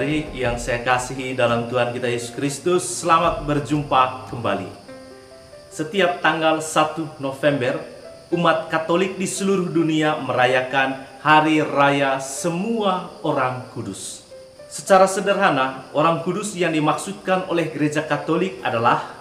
saudari yang saya kasihi dalam Tuhan kita Yesus Kristus, selamat berjumpa kembali. Setiap tanggal 1 November, umat Katolik di seluruh dunia merayakan Hari Raya Semua Orang Kudus. Secara sederhana, orang kudus yang dimaksudkan oleh Gereja Katolik adalah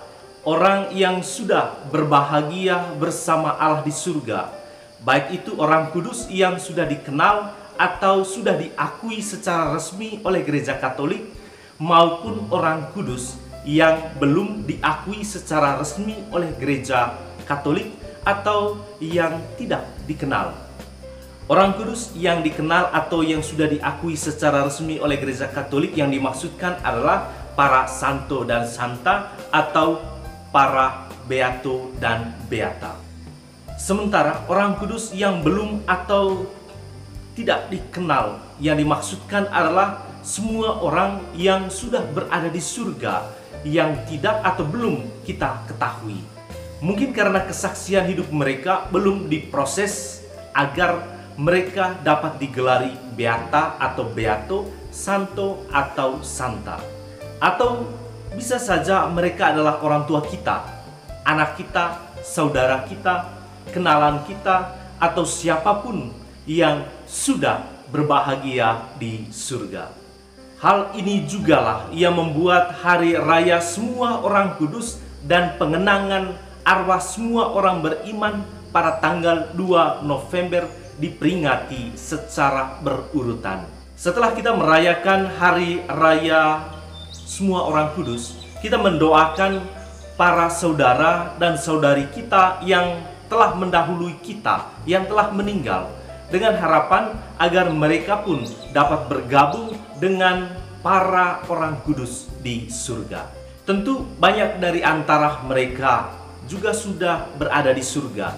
orang yang sudah berbahagia bersama Allah di surga, baik itu orang kudus yang sudah dikenal atau sudah diakui secara resmi oleh Gereja Katolik, maupun orang kudus yang belum diakui secara resmi oleh Gereja Katolik atau yang tidak dikenal. Orang kudus yang dikenal atau yang sudah diakui secara resmi oleh Gereja Katolik yang dimaksudkan adalah para santo dan santa atau para beato dan beata. Sementara orang kudus yang belum atau tidak dikenal yang dimaksudkan adalah semua orang yang sudah berada di surga yang tidak atau belum kita ketahui. Mungkin karena kesaksian hidup mereka belum diproses agar mereka dapat digelari beata atau beato, santo atau santa. Atau bisa saja mereka adalah orang tua kita, anak kita, saudara kita, kenalan kita, atau siapapun yang sudah berbahagia di surga. Hal ini jugalah yang membuat Hari Raya Semua Orang Kudus dan pengenangan arwah semua orang beriman pada tanggal 2 November diperingati secara berurutan. Setelah kita merayakan Hari Raya Semua Orang Kudus, kita mendoakan para saudara dan saudari kita yang telah mendahului kita, yang telah meninggal, dengan harapan agar mereka pun dapat bergabung dengan para orang kudus di surga. Tentu banyak dari antara mereka juga sudah berada di surga.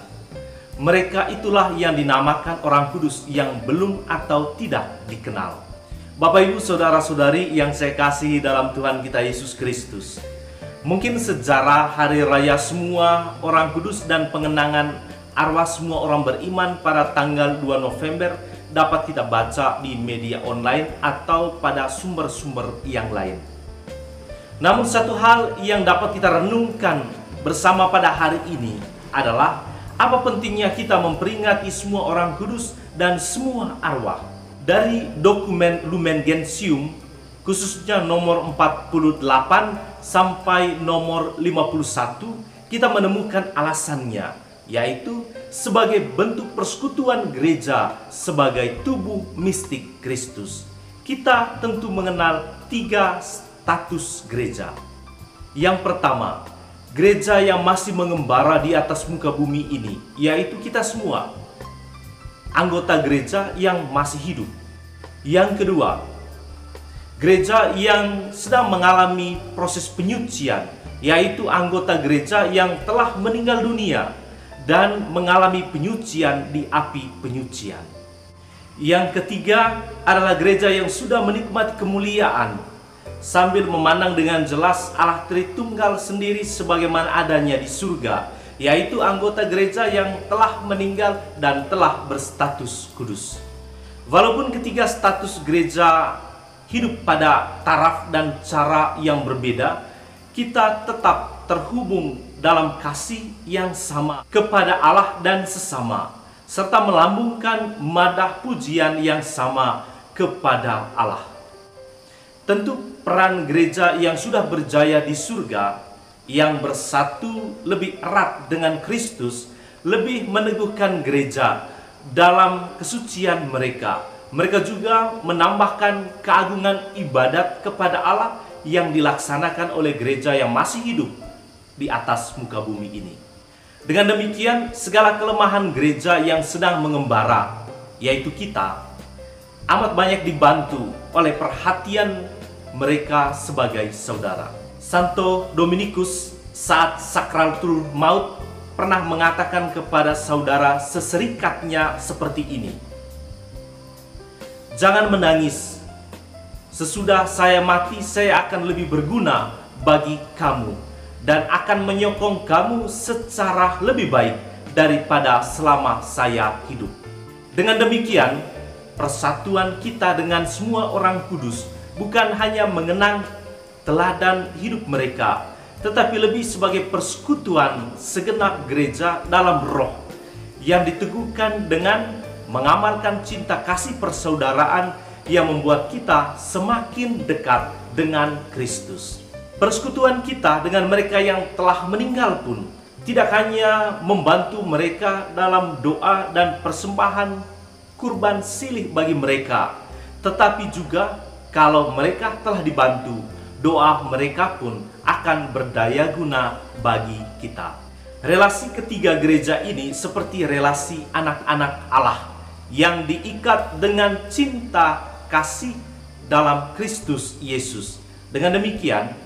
Mereka itulah yang dinamakan orang kudus yang belum atau tidak dikenal. Bapak Ibu saudara-saudari yang saya kasihi dalam Tuhan kita Yesus Kristus, mungkin sejarah Hari Raya Semua Orang Kudus dan pengenangan arwah semua orang beriman pada tanggal 2 November dapat kita baca di media online atau pada sumber-sumber yang lain. Namun satu hal yang dapat kita renungkan bersama pada hari ini adalah apa pentingnya kita memperingati semua orang kudus dan semua arwah. Dari dokumen Lumen Gentium, khususnya nomor 48 sampai nomor 51, kita menemukan alasannya, yaitu sebagai bentuk persekutuan gereja sebagai tubuh mistik Kristus. Kita tentu mengenal 3 status gereja. Yang pertama, gereja yang masih mengembara di atas muka bumi ini, yaitu kita semua, anggota gereja yang masih hidup. Yang kedua, gereja yang sedang mengalami proses penyucian, yaitu anggota gereja yang telah meninggal dunia dan mengalami penyucian di api penyucian. Yang ketiga adalah gereja yang sudah menikmati kemuliaan sambil memandang dengan jelas Allah Tritunggal sendiri sebagaimana adanya di surga, yaitu anggota gereja yang telah meninggal dan telah berstatus kudus. Walaupun ketiga status gereja hidup pada taraf dan cara yang berbeda, kita tetap terhubung dalam kasih yang sama kepada Allah dan sesama, serta melambungkan madah pujian yang sama kepada Allah. Tentu peran gereja yang sudah berjaya di surga, yang bersatu lebih erat dengan Kristus, lebih meneguhkan gereja dalam kesucian mereka. Mereka juga menambahkan keagungan ibadat kepada Allah yang dilaksanakan oleh gereja yang masih hidup di atas muka bumi ini. Dengan demikian, segala kelemahan gereja yang sedang mengembara, yaitu kita, amat banyak dibantu oleh perhatian mereka sebagai saudara. Santo Dominikus saat sakratul maut pernah mengatakan kepada saudara seserikatnya seperti ini, "Jangan menangis. Sesudah saya mati, saya akan lebih berguna bagi kamu dan akan menyokong kamu secara lebih baik daripada selama saya hidup." Dengan demikian, persatuan kita dengan semua orang kudus bukan hanya mengenang teladan hidup mereka, tetapi lebih sebagai persekutuan segenap gereja dalam roh yang diteguhkan dengan mengamalkan cinta kasih persaudaraan yang membuat kita semakin dekat dengan Kristus. Persekutuan kita dengan mereka yang telah meninggal pun tidak hanya membantu mereka dalam doa dan persembahan kurban silih bagi mereka, tetapi juga kalau mereka telah dibantu, doa mereka pun akan berdaya guna bagi kita. Relasi ketiga gereja ini seperti relasi anak-anak Allah yang diikat dengan cinta kasih dalam Kristus Yesus. Dengan demikian,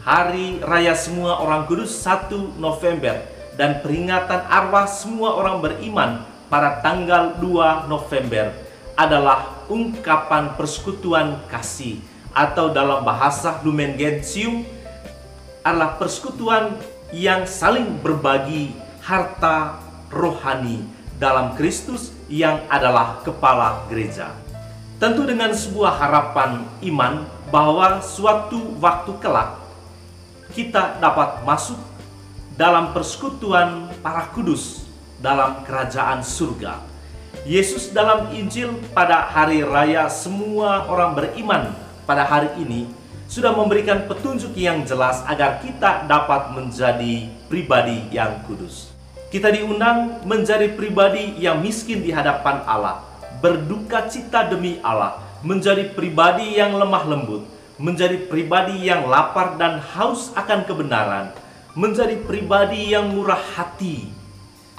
Hari Raya Semua Orang Kudus 1 November dan peringatan arwah semua orang beriman pada tanggal 2 November adalah ungkapan persekutuan kasih, atau dalam bahasa Lumen Gentium adalah persekutuan yang saling berbagi harta rohani dalam Kristus yang adalah kepala gereja. Tentu dengan sebuah harapan iman bahwa suatu waktu kelak kita dapat masuk dalam persekutuan para kudus dalam kerajaan surga. Yesus dalam Injil pada hari raya semua orang beriman pada hari ini sudah memberikan petunjuk yang jelas agar kita dapat menjadi pribadi yang kudus. Kita diundang menjadi pribadi yang miskin di hadapan Allah, berduka cita demi Allah, menjadi pribadi yang lemah lembut, menjadi pribadi yang lapar dan haus akan kebenaran, menjadi pribadi yang murah hati,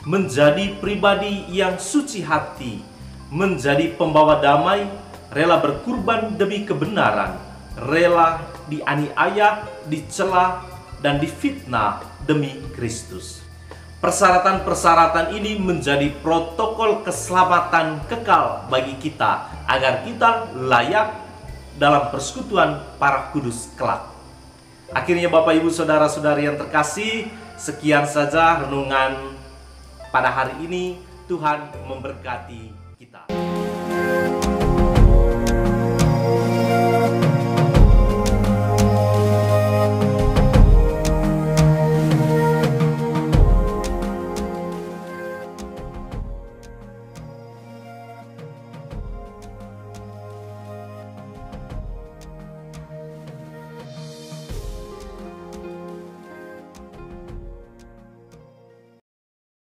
menjadi pribadi yang suci hati, menjadi pembawa damai, rela berkurban demi kebenaran, rela dianiaya, dicela, dan difitnah demi Kristus. Persyaratan-persyaratan ini menjadi protokol keselamatan kekal bagi kita agar kita layak dalam persekutuan para kudus kelak. Akhirnya Bapak Ibu Saudara-saudari yang terkasih, sekian saja renungan pada hari ini. Tuhan memberkati